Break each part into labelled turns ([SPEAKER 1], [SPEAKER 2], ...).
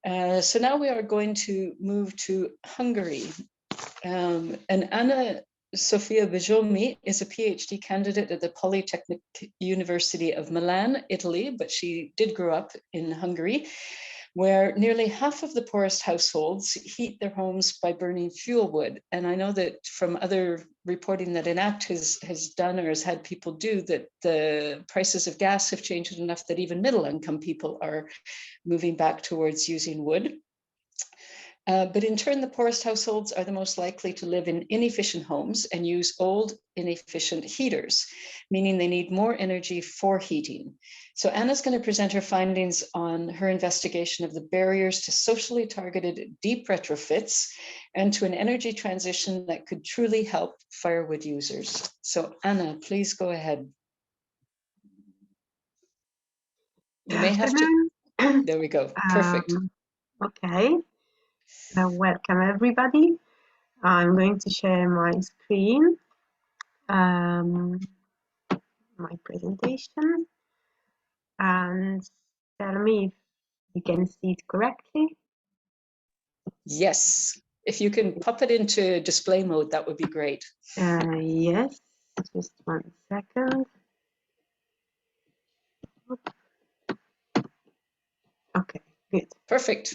[SPEAKER 1] So now we are going to move to Hungary. And Zsófia Bajomi is a PhD candidate at the Polytechnic University of Milan, Italy, but she did grow up in Hungary, where nearly half of the poorest households heat their homes by burning fuel wood. And I know that from other reporting that ENACT has done or has had people do, that the prices of gas have changed enough that even middle-income people are moving back towards using wood. But in turn, the poorest households are the most likely to live in inefficient homes and use old, inefficient heaters, meaning they need more energy for heating. So Anna's going to present her findings on her investigation of the barriers to socially targeted deep retrofits and to an energy transition that could truly help firewood users. So Anna, please go ahead. You may have to. There we go. Perfect.
[SPEAKER 2] Okay. Welcome everybody. I'm going to share my screen, my presentation, and tell me if you can see it correctly.
[SPEAKER 1] Yes, if you can pop it into display mode, that would be great.
[SPEAKER 2] Yes, just 1 second. Okay, good.
[SPEAKER 1] Perfect.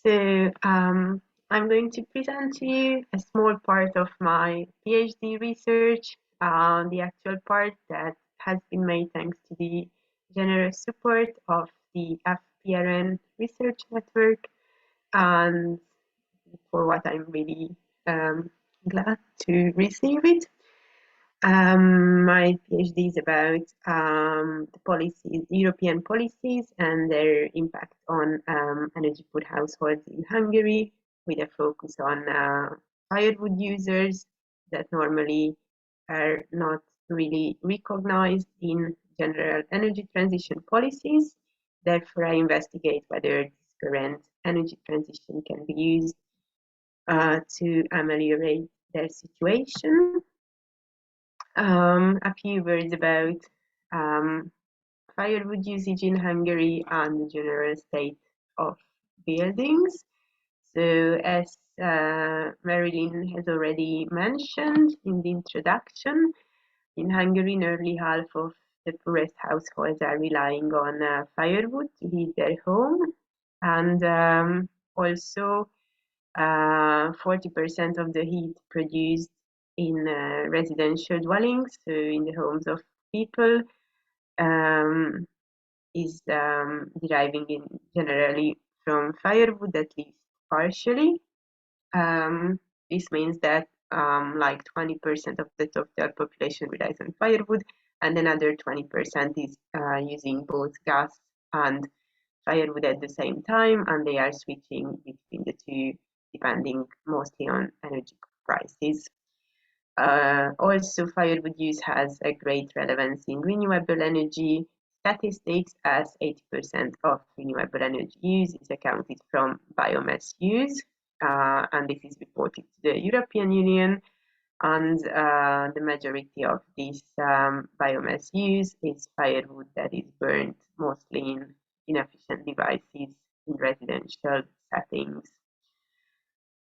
[SPEAKER 2] So I'm going to present to you a small part of my PhD research, the actual part that has been made thanks to the generous support of the FPRN research network, and for what I'm really glad to receive it. My PhD is about the policies, European policies and their impact on energy poor households in Hungary, with a focus on firewood users that normally are not really recognized in general energy transition policies. Therefore, I investigate whether this current energy transition can be used to ameliorate their situation. A few words about firewood usage in Hungary and the general state of buildings. So, as Marilyn has already mentioned in the introduction, in Hungary, nearly half of the poorest households are relying on firewood to heat their home, and also 40% of the heat produced in residential dwellings, so in the homes of people, is deriving generally from firewood, at least partially. This means that like 20% of the total population relies on firewood, and another 20% is using both gas and firewood at the same time, and they are switching between the two depending mostly on energy prices. Also, firewood use has a great relevance in renewable energy statistics, as 80% of renewable energy use is accounted from biomass use, and this is reported to the European Union. And the majority of this biomass use is firewood that is burned mostly in inefficient devices in residential settings.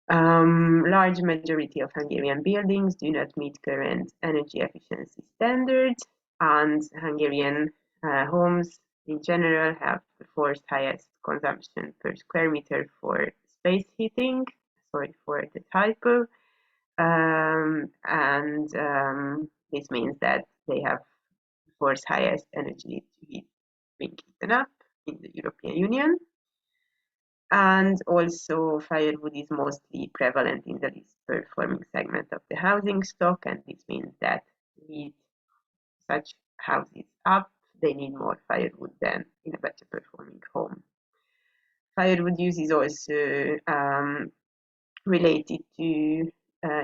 [SPEAKER 2] Large majority of Hungarian buildings do not meet current energy efficiency standards, and Hungarian homes in general have the fourth highest consumption per square meter for space heating. Sorry for the typo. This means that they have the fourth highest energy to heat being eaten up in the European Union. And also, firewood is mostly prevalent in the least performing segment of the housing stock, and this means that to heat such houses up, they need more firewood than in a better performing home. Firewood use is also related to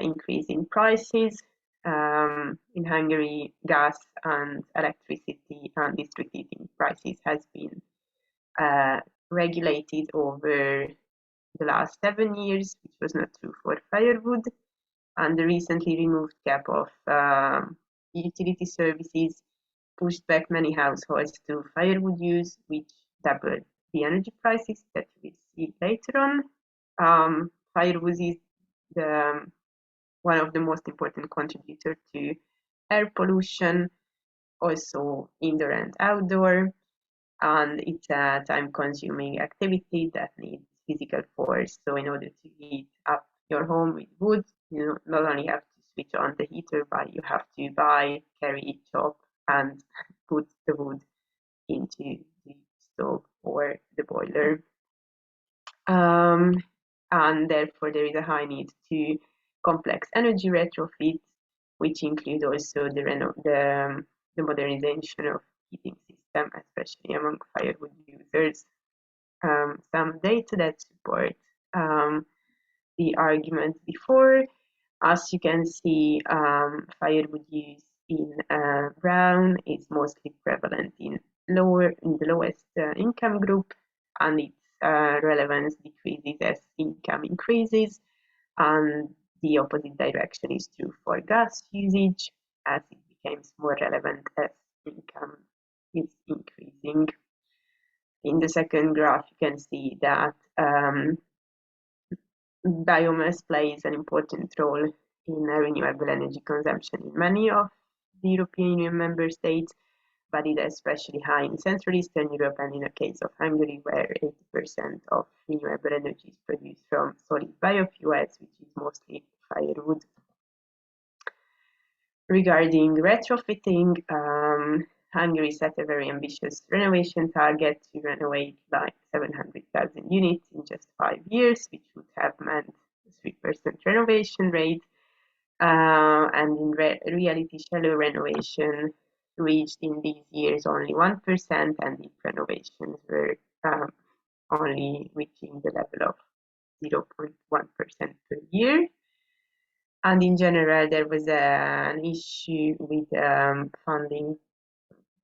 [SPEAKER 2] increase in prices. In Hungary, gas and electricity and district heating prices has been regulated over the last 7 years, which was not true for firewood, and the recently removed cap of utility services pushed back many households to firewood use, which doubled the energy prices that we see later on. Firewood is one of the most important contributors to air pollution, also indoor and outdoor, and it's a time-consuming activity that needs physical force. So in order to heat up your home with wood, you not only have to switch on the heater, but you have to buy, carry, chop, and put the wood into the stove or the boiler. And therefore there is a high need to complex energy retrofits, which include also the modernization of heating system, especially among firewood users. Some data that support the argument before. As you can see, firewood use in brown is mostly prevalent in the lowest income group, and its relevance decreases as income increases, and the opposite direction is true for gas usage, as it becomes more relevant as income is increasing. In the second graph, you can see that biomass plays an important role in renewable energy consumption in many of the European Union member states, but it is especially high in Central Eastern Europe and in the case of Hungary, where 80% of renewable energy is produced from solid biofuels, which is mostly firewood. Regarding retrofitting, Hungary set a very ambitious renovation target to renovate like 700,000 units in just 5 years, which would have meant a 3% renovation rate. And in reality, shallow renovation reached in these years only 1%, and deep renovations were only reaching the level of 0.1% per year. And in general, there was an issue with funding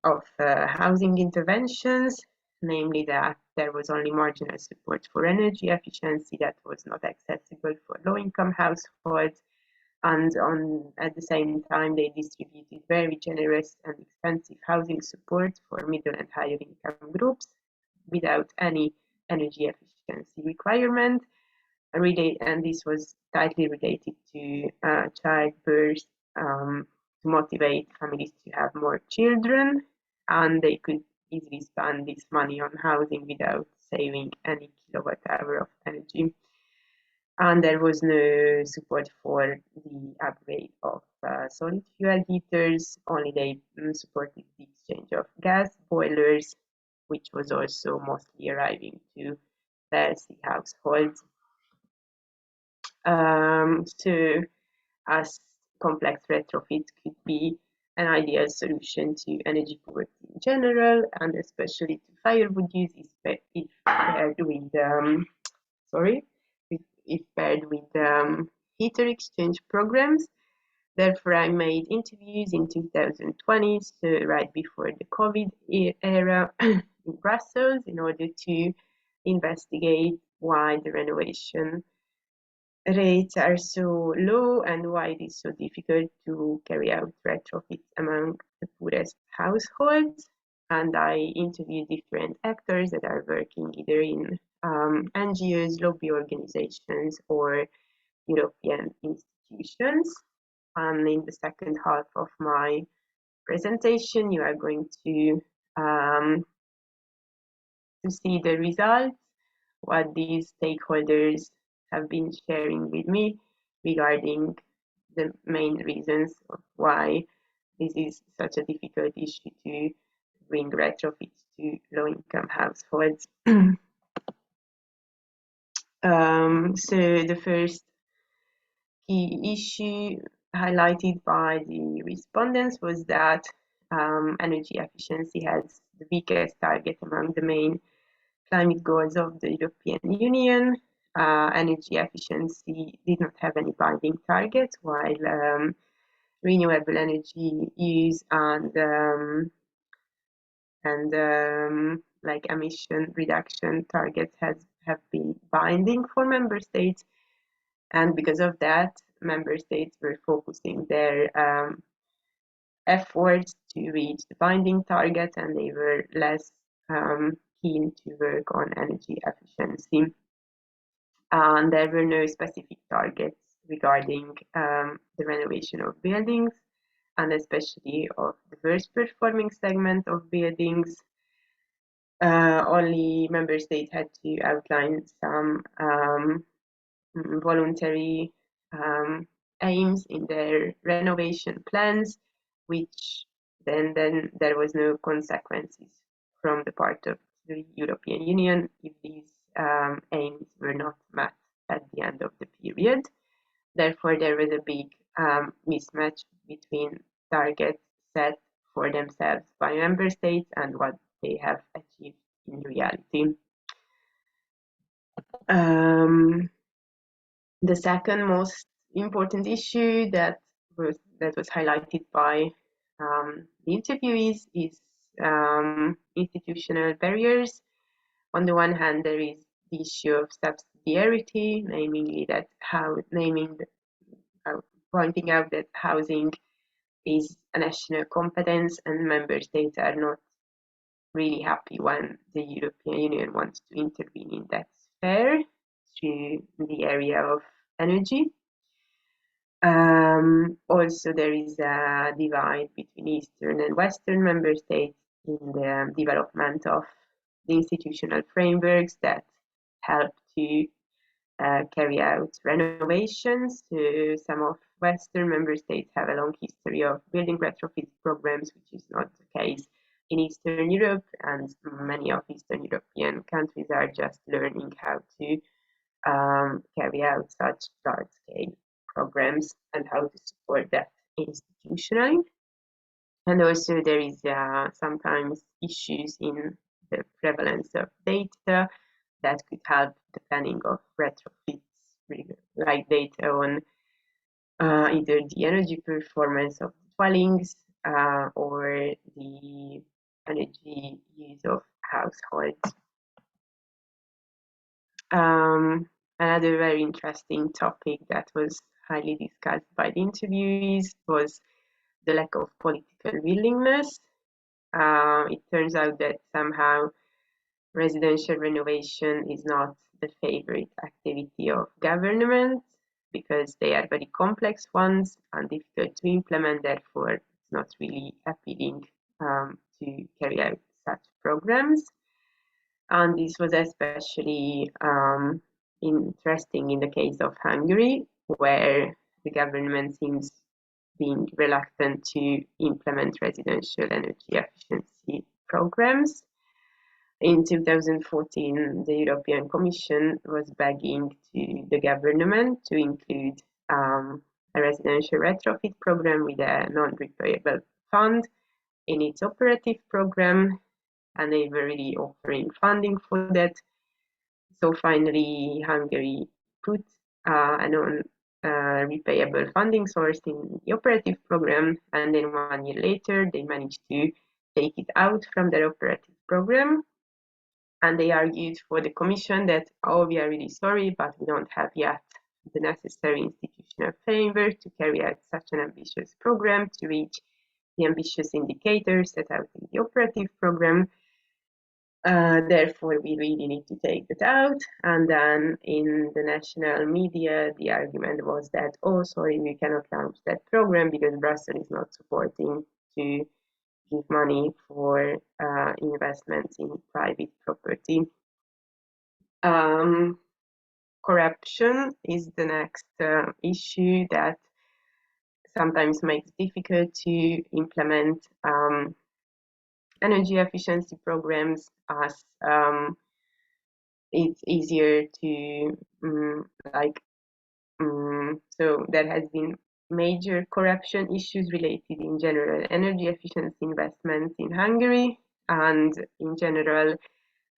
[SPEAKER 2] of housing interventions, namely that there was only marginal support for energy efficiency that was not accessible for low-income households, and at the same time they distributed very generous and expensive housing support for middle and higher income groups without any energy efficiency requirement. And this was tightly related to childbirth, to motivate families to have more children, and they could easily spend this money on housing without saving any kilowatt hour of energy. And there was no support for the upgrade of solid fuel heaters, only they supported the exchange of gas boilers, which was also mostly arriving to wealthy households. So as complex retrofits could be an ideal solution to energy poverty in general, and especially to firewood use if paired with heater exchange programs. Therefore, I made interviews in 2020, so right before the COVID era in Brussels, in order to investigate why the renovation rates are so low and why it is so difficult to carry out retrofits among the poorest households. And I interviewed different actors that are working either in NGOs, lobby organizations, or European institutions. And in the second half of my presentation, you are going to see the results, what these stakeholders have been sharing with me regarding the main reasons of why this is such a difficult issue to bring retrofits to low-income households. So the first key issue highlighted by the respondents was that energy efficiency has the weakest target among the main climate goals of the European Union. Energy efficiency did not have any binding targets, while renewable energy use and like emission reduction targets have been binding for member states, and because of that, member states were focusing their efforts to reach the binding targets, and they were less keen to work on energy efficiency. and there were no specific targets regarding the renovation of buildings, and especially of the worst performing segment of buildings. Only member states had to outline some voluntary aims in their renovation plans, which then there was no consequences from the part of the European Union if these aims were not met at the end of the period. Therefore, there was a big mismatch between targets set for themselves by member states and what they have achieved in reality. The second most important issue that was highlighted by the interviewees is institutional barriers. On the one hand, there is the issue of subsidiarity, namely that pointing out that housing is a national competence and member states are not really happy when the European Union wants to intervene in that sphere through the area of energy. Also, there is a divide between Eastern and Western member states in the development of the institutional frameworks that help to carry out renovations. Some of Western member states have a long history of building retrofit programs, which is not the case in Eastern Europe, and many of Eastern European countries are just learning how to carry out such large-scale programs and how to support that institutionally. And also there is sometimes issues in the prevalence of data that could help the planning of retrofits, like data on either the energy performance of the dwellings or the energy use of households. Another very interesting topic that was highly discussed by the interviewees was the lack of political willingness. It turns out that somehow residential renovation is not the favorite activity of government because they are very complex ones and difficult to implement. Therefore, it's not really appealing to carry out such programs. And this was especially interesting in the case of Hungary, where the government seems being reluctant to implement residential energy efficiency programs. In 2014, the European Commission was begging to the government to include a residential retrofit program with a non-repayable fund in its operative program, and they were really offering funding for that. So finally, Hungary put a non-repayable funding source in the operative program, and then 1 year later, they managed to take it out from their operative program. And they argued for the Commission that, oh, we are really sorry, but we don't have yet the necessary institutional framework to carry out such an ambitious program to reach the ambitious indicators set out in the operative program. Therefore, we really need to take that out. And then in the national media, the argument was that, oh, sorry, we cannot launch that program because Brussels is not supporting to give money for investments in private property. Corruption is the next issue that sometimes makes it difficult to implement energy efficiency programs, as it's easier to so there has been major corruption issues related in general energy efficiency investments in Hungary, and in general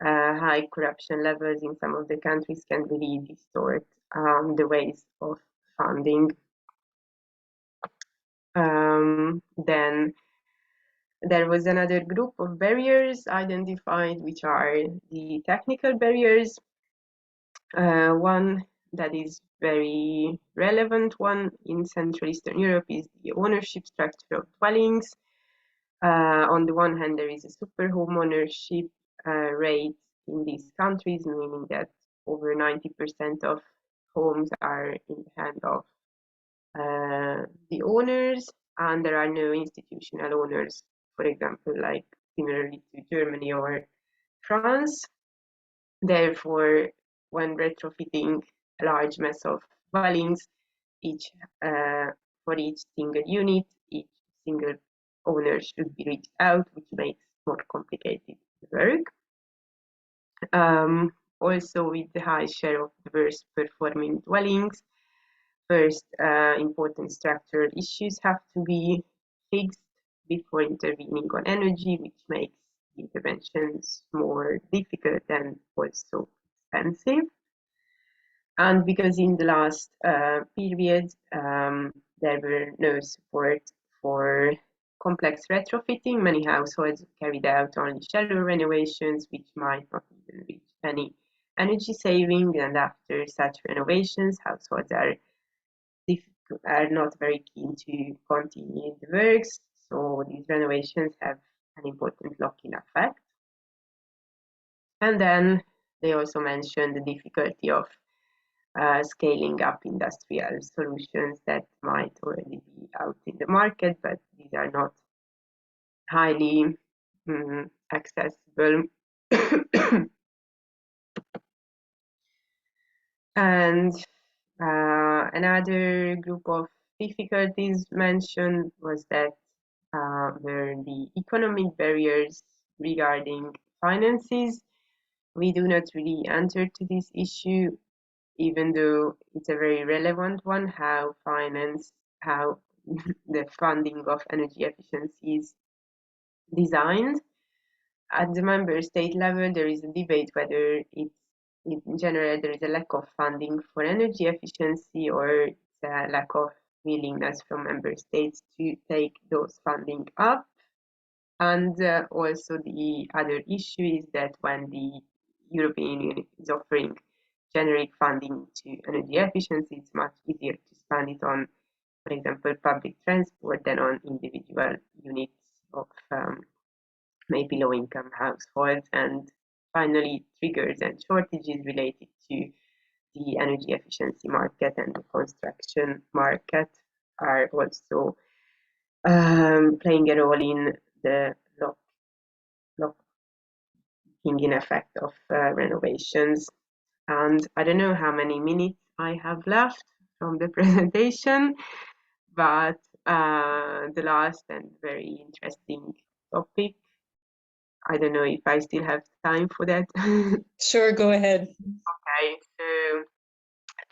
[SPEAKER 2] high corruption levels in some of the countries can really distort the ways of funding. Then there was another group of barriers identified, which are the technical barriers. One that is very relevant one in Central Eastern Europe is the ownership structure of dwellings. On the one hand, there is a super home ownership rate in these countries, meaning that over 90% of homes are in the hand of the owners, and there are no institutional owners, for example, like similarly to Germany or France. Therefore, when retrofitting a large mass of dwellings, each for each single unit, each single owner should be reached out, which makes more complicated work. Also, with the high share of diverse performing dwellings, first, important structural issues have to be fixed before intervening on energy, which makes interventions more difficult and also expensive. And because in the last period, there were no support for complex retrofitting, many households carried out only shallow renovations, which might not even reach any energy saving. And after such renovations, households are not very keen to continue the works. So these renovations have an important lock-in effect. And then they also mentioned the difficulty of scaling up industrial solutions that might already be out in the market, but these are not highly accessible. And another group of difficulties mentioned was that were the economic barriers regarding finances. We do not really answer to this issue, even though it's a very relevant one, how the funding of energy efficiency is designed. At the member state level, there is a debate whether it's in general there is a lack of funding for energy efficiency or it's a lack of willingness from member states to take those funding up. And also the other issue is that when the European Union is offering generic funding to energy efficiency, it's much easier to spend it on, for example, public transport than on individual units of maybe low-income households. And finally, triggers and shortages related to the energy efficiency market and the construction market are also playing a role in the locking in effect of renovations. And I don't know how many minutes I have left from the presentation, but the last and very interesting topic, I don't know if I still have time for that.
[SPEAKER 1] Sure, go ahead.
[SPEAKER 2] Okay,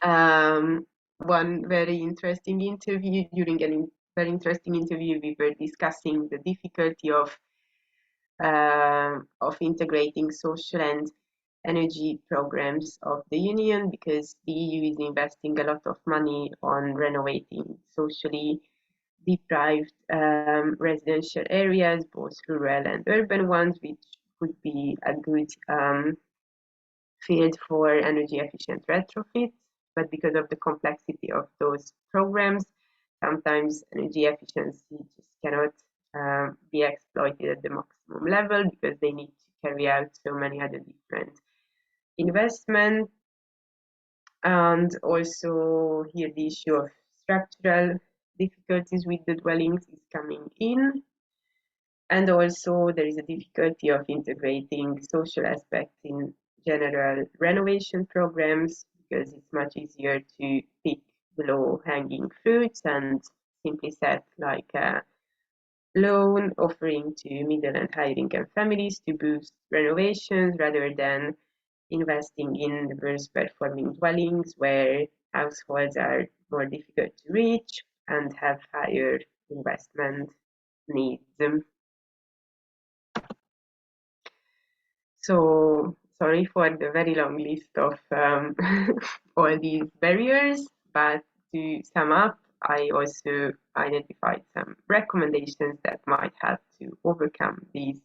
[SPEAKER 2] so one very interesting interview, during a very interesting interview, we were discussing the difficulty of integrating social and energy programs of the Union, because the EU is investing a lot of money on renovating socially deprived residential areas, both rural and urban ones, which would be a good field for energy efficient retrofits. But because of the complexity of those programs, sometimes energy efficiency just cannot be exploited at the maximum level because they need to carry out so many other different investments. And also here the issue of structural difficulties with the dwellings is coming in. And also there is a difficulty of integrating social aspects in general renovation programs, because it's much easier to pick the low-hanging fruits and simply set like a loan offering to middle and high-income families to boost renovations, rather than investing in diverse performing dwellings where households are more difficult to reach and have higher investment needs. So sorry for the very long list of all these barriers, but to sum up, I also identified some recommendations that might help to overcome these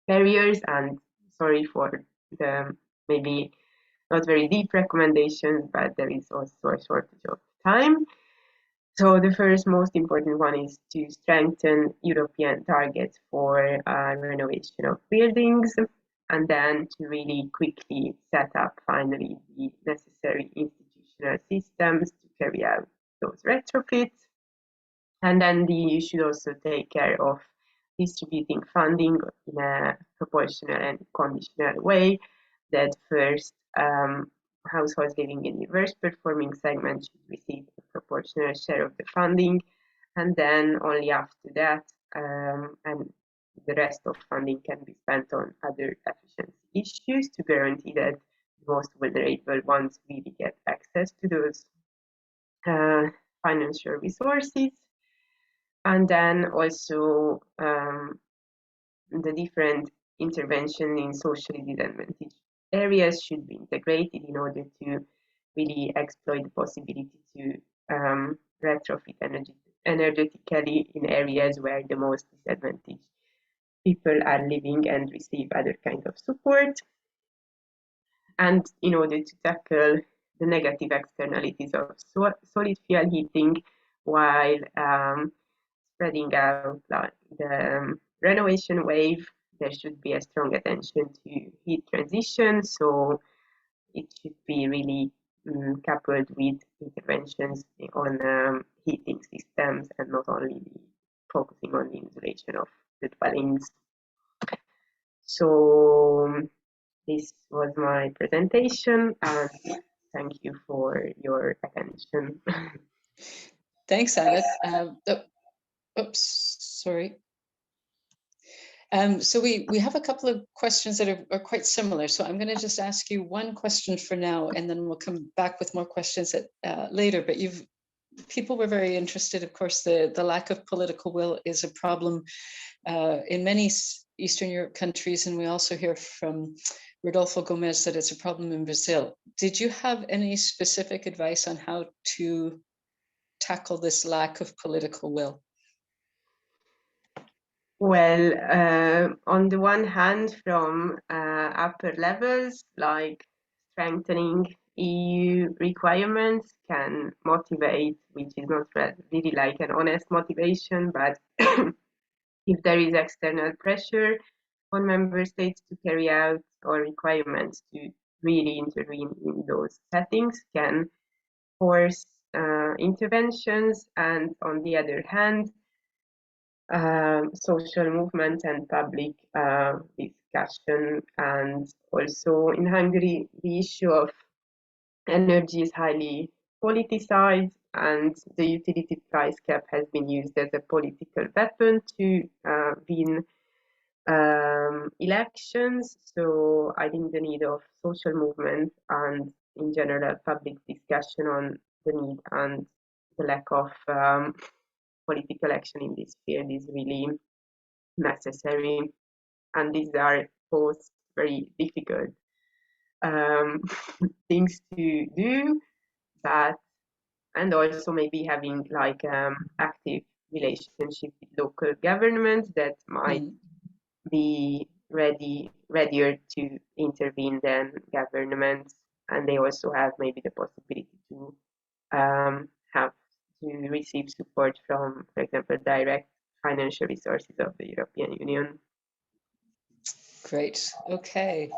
[SPEAKER 2] barriers. And sorry for the maybe not very deep recommendations, but there is also a shortage of time. So the first most important one is to strengthen European targets for renovation of buildings. and then to really quickly set up finally the necessary institutional systems to carry out those retrofits. And then you should also take care of distributing funding in a proportional and conditional way. That first, households living in diverse performing segments should receive a proportional share of the funding, and then only after that, and the rest of funding can be spent on other efficiency issues to guarantee that the most vulnerable ones really get access to those financial resources. And then also the different intervention in socially disadvantaged areas should be integrated in order to really exploit the possibility to retrofit energetically in areas where the most disadvantaged people are living and receive other kind of support. And in order to tackle the negative externalities of solid fuel heating while spreading out like the renovation wave, there should be a strong attention to heat transition. So it should be really coupled with interventions on heating systems and not only focusing on the insulation of the dwellings. So this was my presentation, and thank you for your attention.
[SPEAKER 1] Thanks, Anna. Oops, sorry. So we have a couple of questions that are quite similar. So I'm going to just ask you one question for now, and then we'll come back with more questions later. But people were very interested. Of course, the lack of political will is a problem in many Eastern Europe countries, and we also hear from Rodolfo Gomez that it's a problem in Brazil. Did you have any specific advice on how to tackle this lack of political will?
[SPEAKER 2] Well, on the one hand, from upper levels, like strengthening EU requirements can motivate, which is not really like an honest motivation, but if there is external pressure on member states to carry out or requirements to really intervene in those settings, can force interventions. And on the other hand, social movement and public discussion. And also in Hungary, the issue of energy is highly politicized, and the utility price cap has been used as a political weapon to win elections. So I think the need of social movement and in general public discussion on the need and the lack of political action in this field is really necessary, and these are both very difficult things to do, but and also maybe having like active relationship with local governments that might be readier to intervene than governments, and they also have maybe the possibility to have to receive support from, for example, direct financial resources of the European Union.
[SPEAKER 1] Great. Okay.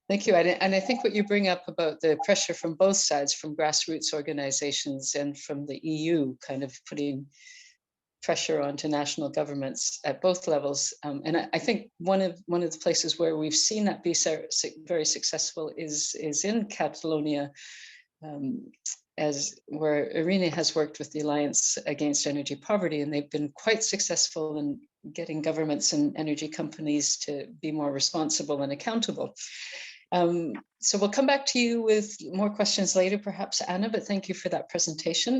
[SPEAKER 1] Thank you. And I think what you bring up about the pressure from both sides, from grassroots organizations and from the EU, kind of putting pressure onto national governments at both levels. And I think one of the places where we've seen that be very successful is in Catalonia, where Irene has worked with the Alliance Against Energy Poverty, and they've been quite successful in getting governments and energy companies to be more responsible and accountable. So we'll come back to you with more questions later, perhaps, Anna, but thank you for that presentation.